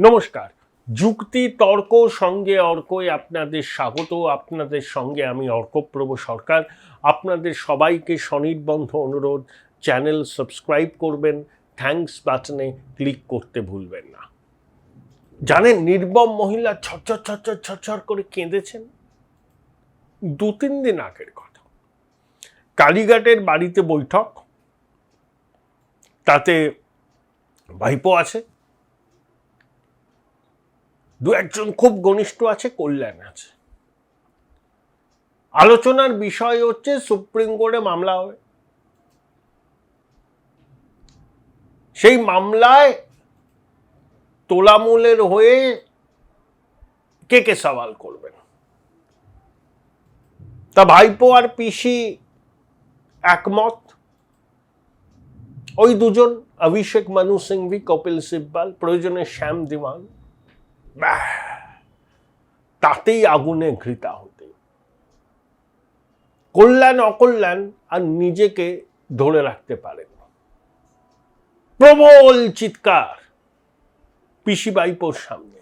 নমস্কার। যুক্তি তর্ক সঙ্গে অর্কই আপনাদের স্বাগত। আপনাদের সঙ্গে আমি অর্কপ্রভ সরকার। আপনাদের সবাইকে স্বনির্বন্ধ অনুরোধ, চ্যানেল সাবস্ক্রাইব করবেন, থ্যাঙ্কস বাটনে ক্লিক করতে ভুলবেন না। জানেন, নির্মম মহিলা ছচ্ছর ছচ্ছর ছচ্ছর করে কেঁদেছেন। 2-3 দিন আগের কথা। কালীঘাটের বাড়িতে বৈঠক, তাতে ভাইপো আছে, 2-1জন খুব ঘনিষ্ঠ আছে, কল্যাণ আছে। আলোচনার বিষয় হচ্ছে সুপ্রিম কোর্টে মামলা হবে, সেই মামলায় তোলামূলের হয়ে কে সওয়াল করবেন। তা ভাইপো আর পিসি একমত। ওই দুজন, অভিষেক মনু সিংভি, কপিল সিব্বল, প্রয়োজনে শ্যাম দিওয়ান, তাতেই আগুনে ঘৃতা হতে। কল্যাণ অকল্যাণ আর নিজেকে ধরে রাখতে পারেন। প্রবল চিৎকার পিসি ভাইপোর সামনে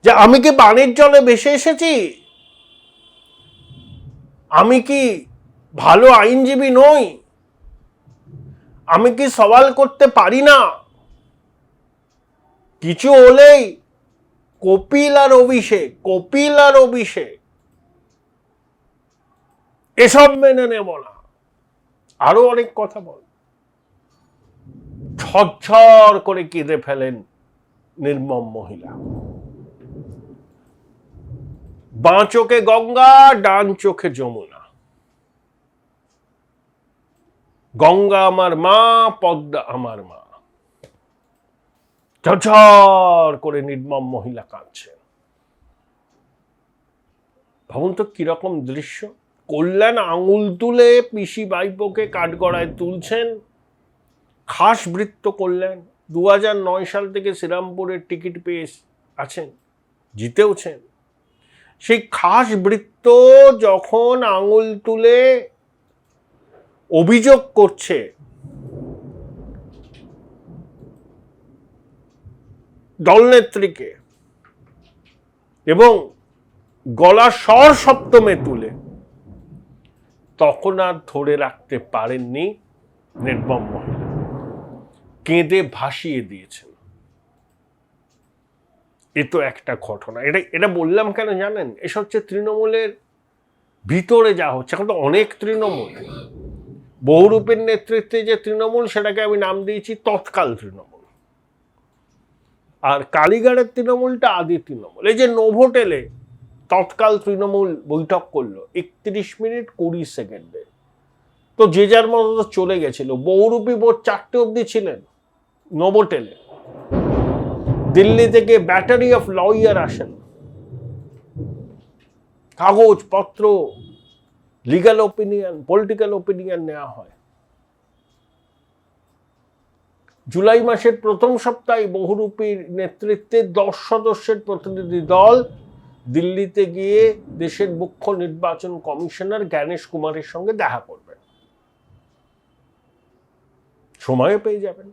যে আমি কি বানের জলে ভেসে এসেছি? আমি কি ভালো আইনজীবী নই? আমি কি সওয়াল করতে পারি না? কিছু হলেই কপিল আর অভিষেক এসব মেনে নেব না, আরো অনেক কথা বল। ঝরঝর করে কেঁদে ফেলেন নির্মম মহিলা। বাঁ চোখে গঙ্গা, ডান চোখে যমুনা। গঙ্গা আমার মা, পদ্মা আমার মা। ঝরঝর করে নির্মম মহিলা কাঁদছেন। ভাবুন তো কিরকম দৃশ্য। কল্যাণ আঙুল তুলে পিসি ভাইপোকে কাঠগড়ায় তুলছেন। খাস বৃত্ত কল্যাণ, 2009 সাল থেকে শ্রীরামপুরের টিকিট পেয়ে আছেন, জিতেওছেন। সেই খাস বৃত্ত যখন আঙুল তুলে অভিযোগ করছে দলনেত্রীকে এবং গলা স্বর সপ্তমে তুলে, তখন আর ধরে রাখতে পারেননি নির্মম মহিলা, কেঁদে ভাসিয়ে দিয়েছেন। এ তো একটা ঘটনা। এটা বললাম কেন জানেন? এসব হচ্ছে তৃণমূলের ভিতরে যা হচ্ছে। এখন তো অনেক তৃণমূল, বহুরূপের নেতৃত্বে যে তৃণমূল, সেটাকে আমি নাম দিয়েছি তৎকাল তৃণমূল। আর কালীঘাটের তৃণমূলটা আদি তৃণমূল। এই যে নোভোটেলে তৎকাল তৃণমূল বৈঠক করলো 31 মিনিট 20 সেকেন্ডে, তো যে যার মতো চলে গেছিল। বহুরূপী বোর্ড 4টে অবধি ছিলেন নোভোটেলে। দিল্লি থেকে ব্যাটারি অফ লয়ার আসেন, কাগজপত্র, লিগাল ওপিনিয়ন, পলিটিক্যাল ওপিনিয়ন নেওয়া হয়। জুলাই মাসের প্রথম সপ্তাহে বহুরূপীর নেতৃত্বে 10 সদস্যের প্রতিনিধি দল দিল্লিতে গিয়ে দেশের মুখ্য নির্বাচন কমিশনার জ্ঞানেশ কুমারের সঙ্গে দেখা করবেন। সময়ও পেয়ে যাবেন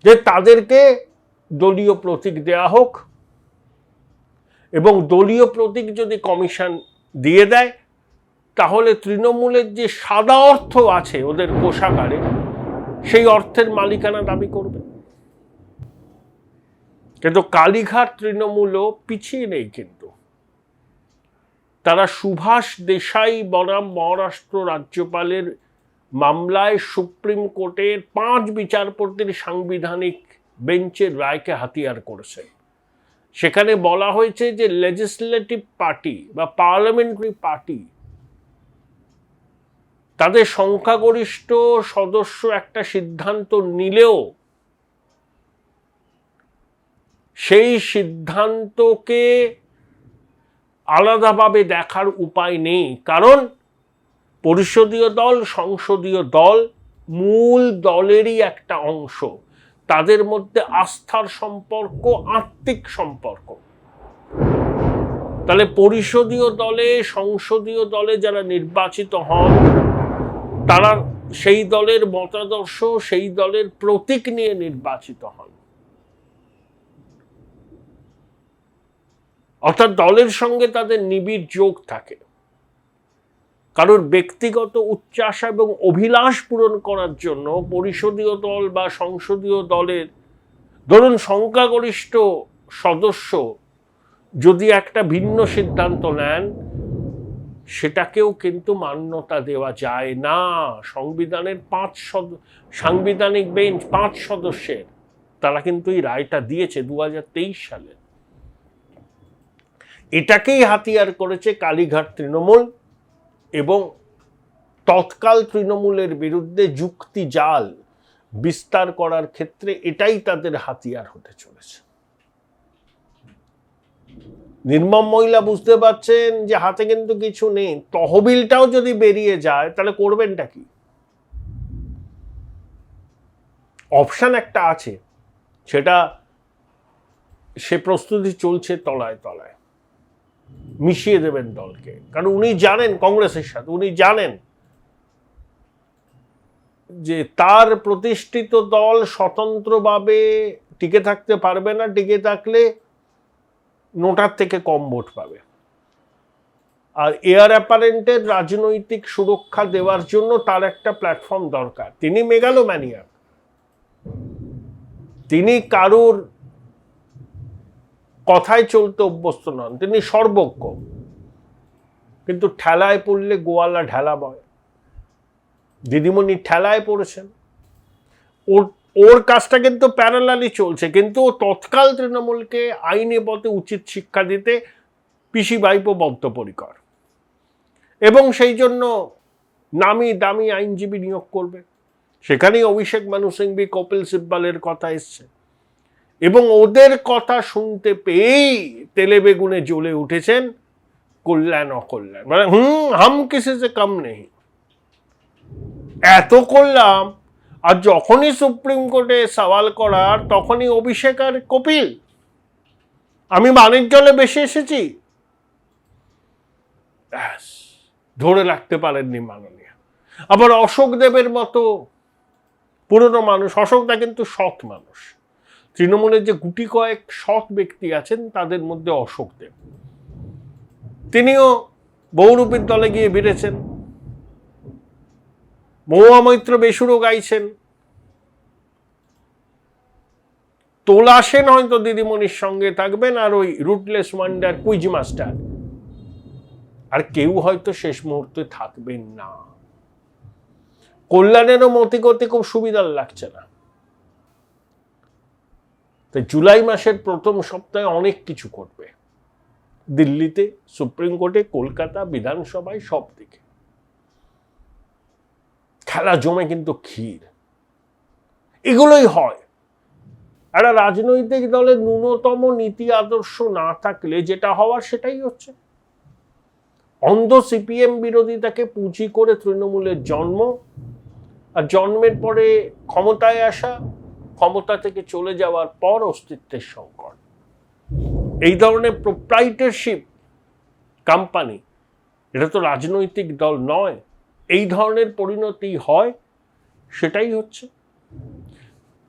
যে তাদেরকে দলীয় প্রতীক দেয়া হোক, এবং দলীয় প্রতীক যদি কমিশন দিয়ে দেয়, তাহলে তৃণমূলের যে সাদা অর্থ আছে ওদের কোষাগারে, সেই অর্থের মালিকানা দাবি করবে। কিন্তু কালীঘাট তৃণমূলও পিছিয়ে নেই। কিন্তু তারা সুভাষ দেশাই বনাম মহারাষ্ট্র রাজ্যপালের মামলায় সুপ্রিম কোর্টের 5 বিচারপতির সাংবিধানিক বেঞ্চের রায়কে হাতিয়ার করেছে। সেখানে বলা হয়েছে যে লেজিসলেটিভ পার্টি বা পার্লামেন্টারি পার্টি, তাদের সংখ্যাগরিষ্ঠ সদস্য একটা সিদ্ধান্ত নিলেও সেই সিদ্ধান্তকে আলাদাভাবে দেখার উপায় নেই। কারণ পরিষদীয় দল, সংসদীয় দল মূল দলেরই একটা অংশ। তাদের মধ্যে আস্থার সম্পর্ক, আত্মিক সম্পর্ক। তাহলে পরিষদীয় দলে, সংসদীয় দলে যারা নির্বাচিত হন, তারা সেই দলের মতাদর্শ, সেই দলের প্রতীক নিয়ে নির্বাচিত হন। অর্থাৎ দলের সঙ্গে তাদের নিবিড় যোগ থাকে। কারোর ব্যক্তিগত উচ্চাশা এবং অভিলাষ পূরণ করার জন্য পরিষদীয় দল বা সংসদীয় দলের ধরুন সংখ্যাগরিষ্ঠ সদস্য যদি একটা ভিন্ন সিদ্ধান্ত নেন, সেটাকেও কিন্তু মান্যতা দেওয়া যায় না। সংবিধানের সাংবিধানিক বেঞ্চ 5 সদস্যের, তারা কিন্তু এই রায়টা দিয়েছে 2023 সালে। এটাকেই হাতিয়ার করেছে কালীঘাট তৃণমূল এবং তৎকাল তৃণমূলের বিরুদ্ধে যুক্তি জাল বিস্তার করার ক্ষেত্রে এটাই তাদের হাতিয়ার হতে চলেছে। নির্মম মহিলা বুঝতে পারছেন যে হাতে কিন্তু কিছু নেই, তহবিলটাও যদি বেরিয়ে যায় তাহলে করবেনটা কি? অপশন একটা আছে, সেটা সে প্রস্তুতি চলছে তলায় তলায়, মিশিয়ে দেবেন দলকে। কারণ উনি জানেন কংগ্রেসের সাথে, উনি জানেন যে তার প্রতিষ্ঠিত দল স্বতন্ত্রভাবে টিকে থাকতে পারবে না, টিকে থাকলে নোটার থেকে কম ভোট পাবে। আর এয়ার অ্যাপারেন্টের রাজনৈতিক সুরক্ষা দেওয়ার জন্য তার একটা প্ল্যাটফর্ম দরকার। তিনি মেগালোম্যানিয়াক, তিনি কারুর কথায় চলতে অভ্যস্ত নন, তিনি সর্বজ্ঞ। কিন্তু ঠেলায় পড়লে গোয়ালা ঢেলা বয়। দিদিমণি ঠেলায় পড়েছেন, ওর কাজটা কিন্তু প্যারালালি চলছে, কিন্তু তৎকাল তৃণমূলকে আইনে পথে উচিত শিক্ষা দিতে পিসি ভাইপো বদ্ধপরিকর, এবং সেই জন্য নামি দামি আইনজীবী নিয়োগ করবে। সেখানেই অভিষেক মানু সিংভি, কপিল সিব্বালের কথা এসছে, এবং ওদের কথা শুনতে পেয়েই তেলে বেগুনে জ্বলে উঠেছেন কল্যাণ অকল্যাণ, মানে হাম কিসি সে কম নেই। এত করলাম, আর যখনই সুপ্রিম কোর্টে সওয়াল করার তখনই অভিষেক আর কপিল, আমি মানের জলে বেশি এসেছি, ধরে রাখতে পারেননি মাননীয়। আবার অশোক দেবের মতো পুরনো মানুষ, অশোকদা কিন্তু সৎ মানুষ, তৃণমূলের যে গুটি কয়েক সৎ ব্যক্তি আছেন তাদের মধ্যে অশোক দেব, তিনিও বহুরূপীর দলে গিয়ে বেড়েছেন, মহুয়া মৈত্র বেসুরও গাইছেন, তোলা সেন হয়তো দিদিমণির সঙ্গে থাকবেন, আর ওই রুটলেস ওয়ান্ডার কুইজ মাস্টার, আর কেউ হয়তো শেষ মুহূর্তে থাকবেন না। কল্যাণেরও মতি করতে খুব সুবিধার লাগছে না। তাই জুলাই মাসের প্রথম সপ্তাহে অনেক কিছু করবে, দিল্লিতে, সুপ্রিম কোর্টে, কলকাতা, বিধানসভায়, সব দিকে খেলা জমে কিন্তু ক্ষীর। এগুলোই হয়। একটা রাজনৈতিক দলের ন্যূনতম নীতি আদর্শ না থাকলে যেটা হওয়ার সেটাই হচ্ছে। অন্ধ সিপিএম বিরোধিতাকে পুঁজি করে তৃণমূলের জন্ম, আর জন্মের পরে ক্ষমতায় আসা, ক্ষমতা থেকে চলে যাওয়ার পর অস্তিত্বের সংকট। এই ধরনের প্রোপ্রাইটারশিপ কোম্পানি, এটা তো রাজনৈতিক দল নয়, এই ধরনের পরিণতি হয়, সেটাই হচ্ছে।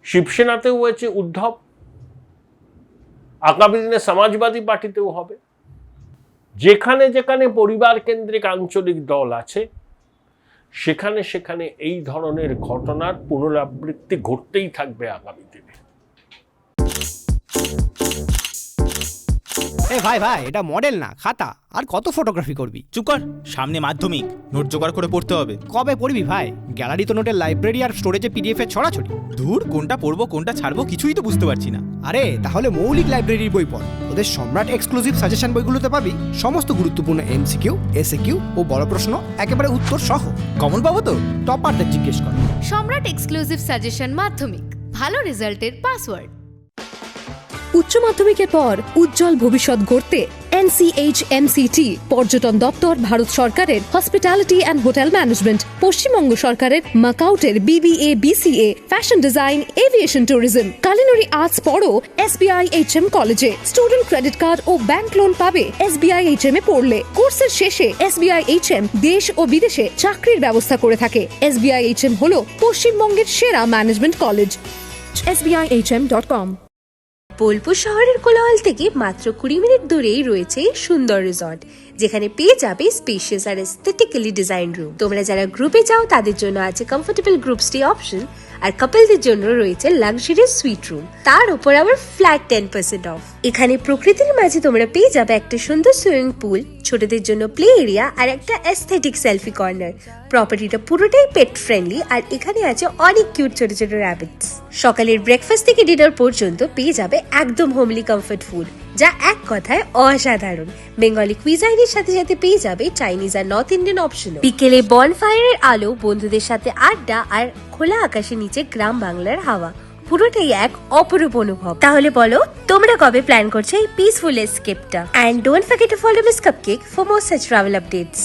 শিবসেনাতেও হয়েছে উদ্ধব, আগামী দিনে সমাজবাদী পার্টিতেও হবে। যেখানে যেখানে পরিবার কেন্দ্রিক আঞ্চলিক দল আছে, সেখানে সেখানে এই ধরনের ঘটনার পুনরাবৃত্তি ঘটতেই থাকবে আগামী দিনে। ভাই ভাই, এটা মডেল না খাতা, আর কত ফটোগ্রাফি করবি? চুপ কর, সামনে মাধ্যমিক, নোট জোগাড় করে পড়তে হবে। কবে পড়বি ভাই? গ্যালারি তো নোটের লাইব্রেরি আর স্টোরেজে পিডিএফ এর ছড়াছড়ি। ধুর, কোনটা পড়বো কোনটা ছাড়বো কিছুই তো বুঝতে পারছি না। আরে তাহলে মৌলিক লাইব্রেরির বই পড়। ওদের সম্রাট এক্সক্লুসিভ সাজেশন বইগুলোতে পাবি সমস্ত গুরুত্বপূর্ণ এমসিকিউ, এসএকিউ ও বড় প্রশ্ন একেবারে উত্তর সহ। কমন পাবো তো? টপারদের জিজ্ঞেস কর। সম্রাট এক্সক্লুসিভ সাজেশন মাধ্যমিক, ভালো রেজাল্টের পাসওয়ার্ড। উচ্চ মাধ্যমিকের পর উজ্জ্বল ভবিষ্যৎ গড়তে NCHMCT পর্যটন দপ্তর, ভারত সরকারের hospitality and hotel management, Paschimbanga সরকারের মাকাউটের BBA BCA, fashion design, aviation tourism, culinary arts পড়ো SBI HM কলেজে। স্টুডেন্ট ক্রেডিট কার্ড ও ব্যাংক লোন পাবে SBI HM এ পড়লে। কোর্সের শেষে SBI HM দেশ ও বিদেশে চাকরির ব্যবস্থা করে থাকে। SBI HM হলো পশ্চিমবঙ্গের সেরা ম্যানেজমেন্ট কলেজ। SBIHM.com বোলপুর শহরের কোলাহল থেকে মাত্র 20 মিনিট দূরেই রয়েছে এই সুন্দর রিসর্ট, যেখানে পেয়ে যাবে স্পেশিয়াস আর এস্থেটিক্যালি ডিজাইন রুম। তোমরা যারা গ্রুপে যাও তাদের জন্য আছে কমফোর্টেবল গ্রুপ স্টে অপশন, আর কাপলদের জন্য রয়েছে লাক্সারিয়াস সুইট রুম, তার উপর আবার ফ্ল্যাট 10% অফ। এখানে প্রকৃতির মাঝে তোমরা পেয়ে যাবে একটা সুন্দর সুইমিং পুল, ছোটদের জন্য প্লে এরিয়া আর একটা এস্থেটিক সেলফি কর্নার। প্রপার্টিটা পুরোটাই পেট ফ্রেন্ডলি, আর এখানে আছে অনেক কিউট ছোট ছোট র্যাবিটস। সকালের ব্রেকফাস্ট থেকে ডিনার পর্যন্ত পেয়ে যাবে একদম হোমলি কমফর্ট ফুড, যা এক কথায় অসাধারণ। বেঙ্গলি কুইজাইনের সাথে সাথে পেয়ে যাবে চাইনিজ আর নর্থ ইন্ডিয়ান অপশন। বিকেলে বনফায়ারের আলো, বন্ধুদের সাথে আড্ডা আর খোলা আকাশের নিচে গ্রাম বাংলার হাওয়া, পুরোটাই এক অপরূপ অনুভব। তাহলে বলো তোমরা কবে প্ল্যান করছো এই পিসফুল এসকেপটা? And don't forget to follow Miss Cupcake for more such travel updates.